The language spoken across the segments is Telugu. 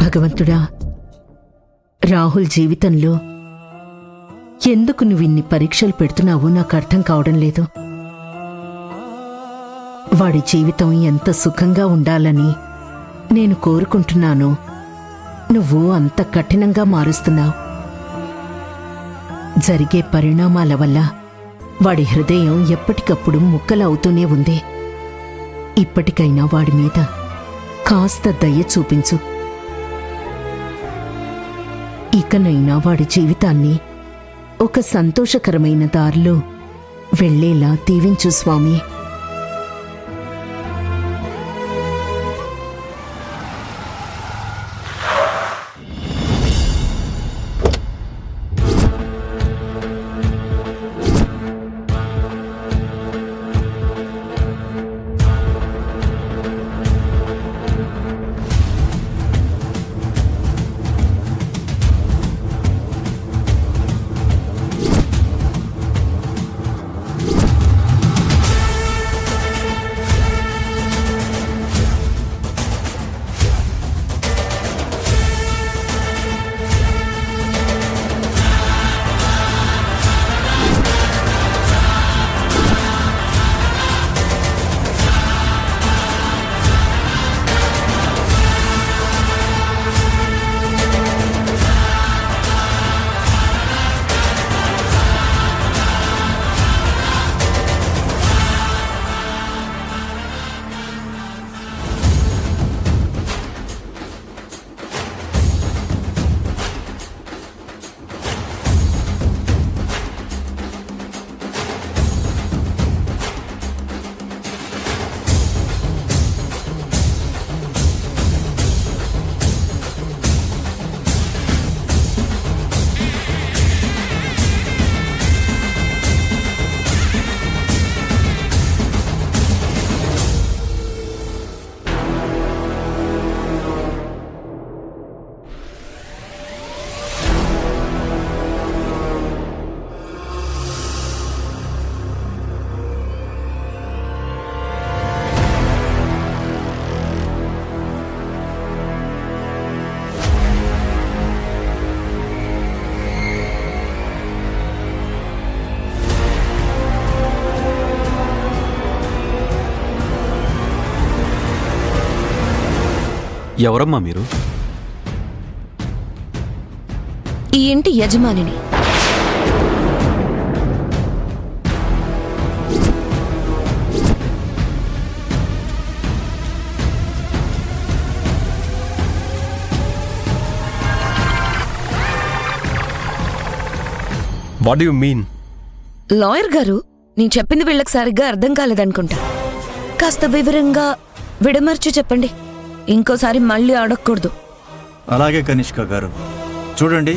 భగవంతుడా, రాహుల్ జీవితంలో ఎందుకు నువ్విన్ని పరీక్షలు పెడుతున్నావో నాకు అర్థం కావడం లేదు. వాడి జీవితం ఎంత సుఖంగా ఉండాలని నేను కోరుకుంటున్నాను. నువ్వు అంత కఠినంగా మారుస్తున్నావు. జరిగే పరిణామాల వల్ల వాడి హృదయం ఎప్పటికప్పుడు ముక్కలవుతూనే ఉంది. ఇప్పటికైనా వాడి మీద కాస్త దయ చూపించు. ఇకనైనా వాడి జీవితాన్ని ఒక సంతోషకరమైన దారిలో వెళ్లేలా దీవించు స్వామి. ఎవరమ్మా మీరు? ఈ ఇంటి యజమానిని. What you mean? లాయర్ గారు, నేను చెప్పింది వీళ్ళకి సరిగ్గా అర్థం కాలేదనుకుంటా. కాస్త వివరంగా విడమర్చి చెప్పండి. ఇంకోసారి మళ్ళీ అడగకూడదు. అలాగే కనిష్క గారు. చూడండి,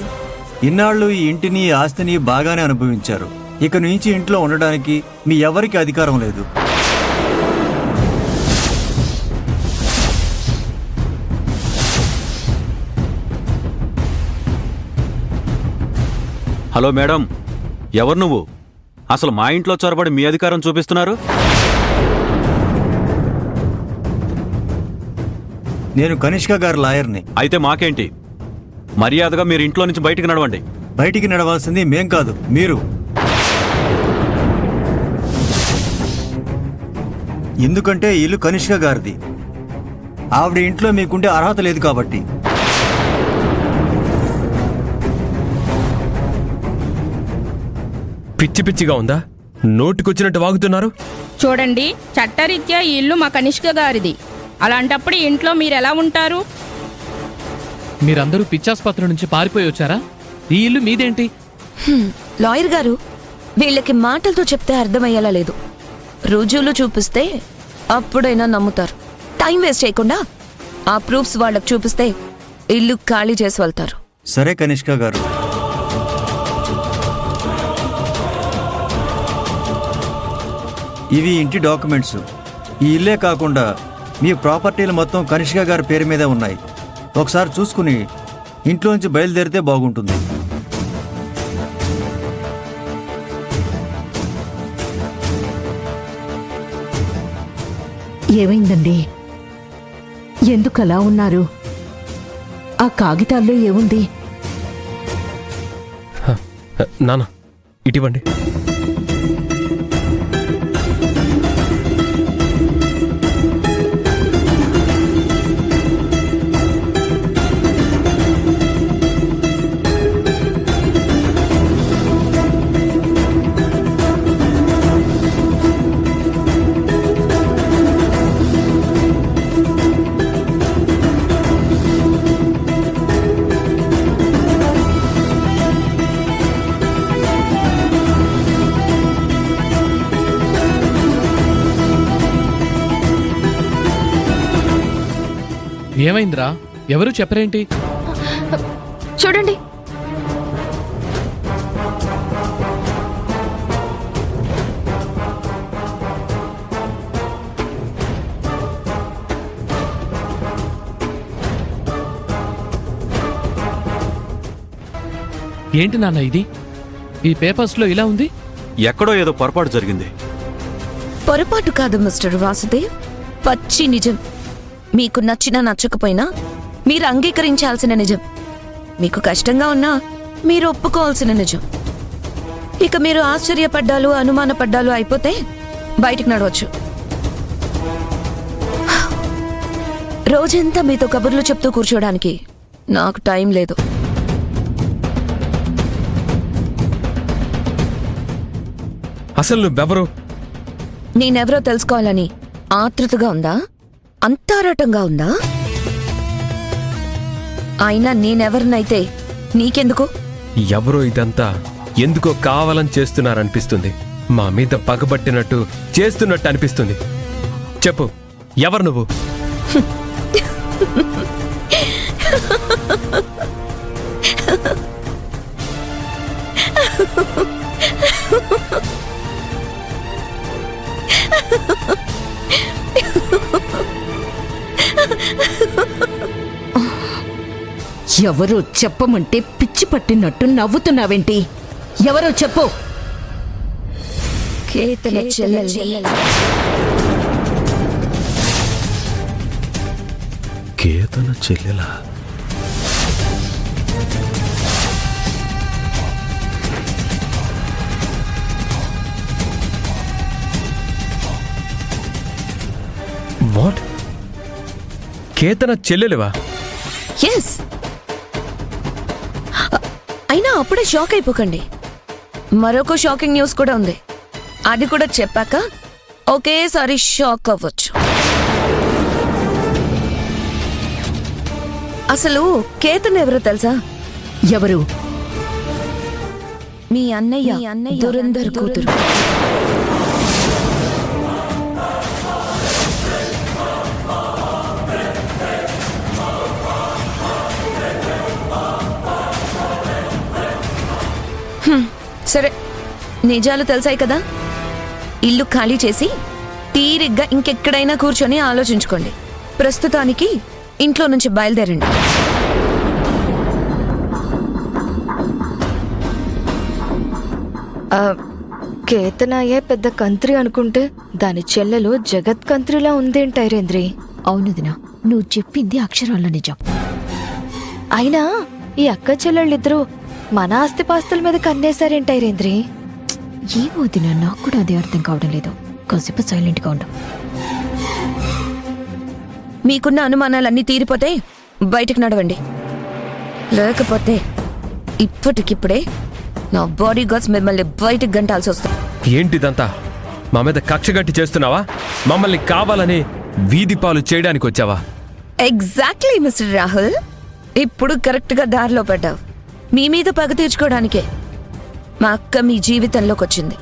ఇన్నాళ్ళు ఈ ఇంటిని ఆస్తిని బాగానే అనుభవించారు. ఇక నుంచి ఇంట్లో ఉండడానికి మీ ఎవరికి అధికారం లేదు. హలో మేడం, ఎవరు నువ్వు? అసలు మా ఇంట్లో చొరబడి మీ అధికారం చూపిస్తున్నారు? నేను కనిష్క గారి లాయర్ని. అయితే మాకేంటి? మర్యాదగా మీరు ఇంట్లో నుంచి బయటికి నడవండి. బయటికి నడవాల్సింది మేం కాదు, మీరు. ఎందుకంటే ఇల్లు కనిష్క గారిది. ఆవిడ ఇంట్లో మీకుండే అర్హత లేదు కాబట్టి. పిచ్చి పిచ్చిగా ఉందా? నోటికొచ్చినట్టు వాగుతున్నారు. చూడండి, చట్టరీత్యా ఈ ఇల్లు మా కనిష్క గారిది. అలాంటప్పుడు ఇంట్లో మీరెలా ఉంటారు? మీరందరూ పిచ్చాసుపత్రి నుంచి పారిపోయి వచ్చారా? ఈ ఇల్లు మీదేంటి? లాయర్ గారు, వీళ్ళకి మాటలతో చెప్తే అర్థమయ్యేలా లేదు. రుజువులు చూపిస్తే అప్పుడైనా నమ్ముతారు. టైం వేస్ట్ చేయకుండా ఆ ప్రూఫ్స్ వాళ్ళకి చూపిస్తే ఇల్లు ఖాళీ చేసి వెళ్తారు. సరే కనిష్క గారు, ఇవి ఇంటి డాక్యుమెంట్స్. ఈ ఇల్లే కాకుండా మీ ప్రాపర్టీలు మొత్తం కనిష్క గారి పేరు మీదే ఉన్నాయి. ఒకసారి చూసుకుని ఇంట్లోంచి బయలుదేరితే బాగుంటుంది. ఏమైందండి? ఎందుకలా ఉన్నారు? ఆ కాగితాల్లో ఏముంది? నాన్న ఇటివ్వండి. ఏమైందిరా? ఎవరు చెప్పరేంటి? చూడండి. ఏంటి నాన్న ఇది? ఈ పేపర్స్లో ఇలా ఉంది. ఎక్కడో ఏదో పొరపాటు జరిగింది. పొరపాటు కాదు మిస్టర్ వాసుదేవ్, పచ్చి నిజం. మీకు నచ్చినా నచ్చకపోయినా మీరు అంగీకరించాల్సిన నిజం. మీకు కష్టంగా ఉన్నా మీరు ఒప్పుకోవాల్సిన నిజం. ఇక మీరు ఆశ్చర్యపడ్డాలు అనుమానపడ్డాలు అయిపోతే బయటికి నడవచ్చు. రోజంతా మీతో కబుర్లు చెప్తూ కూర్చోడానికి నాకు టైం లేదు. అసలు నువ్వెవరు? నేనెవరో తెలుసుకోవాలని ఆతృతగా ఉందా? అంతారాటంగా ఉందా? అయినా నేనెవరినైతే నీకెందుకు? ఎవరో ఇదంతా ఎందుకో కావాలని చేస్తున్నారనిపిస్తుంది. మా మీద పగబట్టినట్టు చేస్తున్నట్టు అనిపిస్తుంది. చెప్పు, ఎవరు నువ్వు? ఎవరో చెప్పమంటే పిచ్చి పట్టినట్టు నవ్వుతున్నావేంటి? ఎవరో చెప్పు. కేతన చెల్లెలు. కేతన చెల్లెలా? వాట్? కేతన చెల్లెలివా? ఎస్. అయినా అప్పుడే షాక్ అయిపోకండి. మరొక షాకింగ్ న్యూస్ కూడా ఉంది. అది కూడా చెప్పాక ఒకేసారి షాక్ అవ్వచ్చు. అసలు కేతన్ ఎవరో తెలుసా? ఎవరు? మీ అన్నయ్య దురంధర్ కూతురు. సరే, నిజాలు తెలిసాయి కదా. ఇల్లు ఖాళీ చేసి తీరిగ్గా ఇంకెక్కడైనా కూర్చొని ఆలోచించుకోండి. ప్రస్తుతానికి ఇంట్లో నుంచి బయలుదేరండి. కేతనాయే పెద్ద కంత్రి అనుకుంటే దాని చెల్లెలు జగత్ కంత్రిలా ఉందేంటైరేంద్రి? అవునుదినా, నువ్వు చెప్పింది అక్షరాల నిజం. అయినా ఈ అక్క చెల్లెళ్ళిద్దరూ మన ఆస్తిపాస్తుల మీద కన్నేశారేంటైరేంద్రి? ఏమో దినా, నాకు కూడా అదే అర్థం కావడం లేదు. కాసేపు సైలెంట్గా ఉండు. మీకున్న అనుమానాలన్నీ తీరిపోతే బయటకు నడవండి. లేకపోతే ఇప్పటికిప్పుడే నా బాడీ గార్డ్స్ మిమ్మల్ని బయటకు గంటాల్సి వస్తుంది. ఏంటిదంతా? మా మీద కక్షగట్టి చేస్తున్నావా? మమ్మల్ని కావాలని వీధి పాలు చేయడానికి వచ్చావా? ఎగ్జాక్ట్లీ మిస్టర్ రాహుల్, ఇప్పుడు కరెక్ట్గా దారిలో పడ్డావు. మీ మీద పగ తీర్చుకోవడానికే మా అక్క మీ జీవితంలోకి వచ్చింది.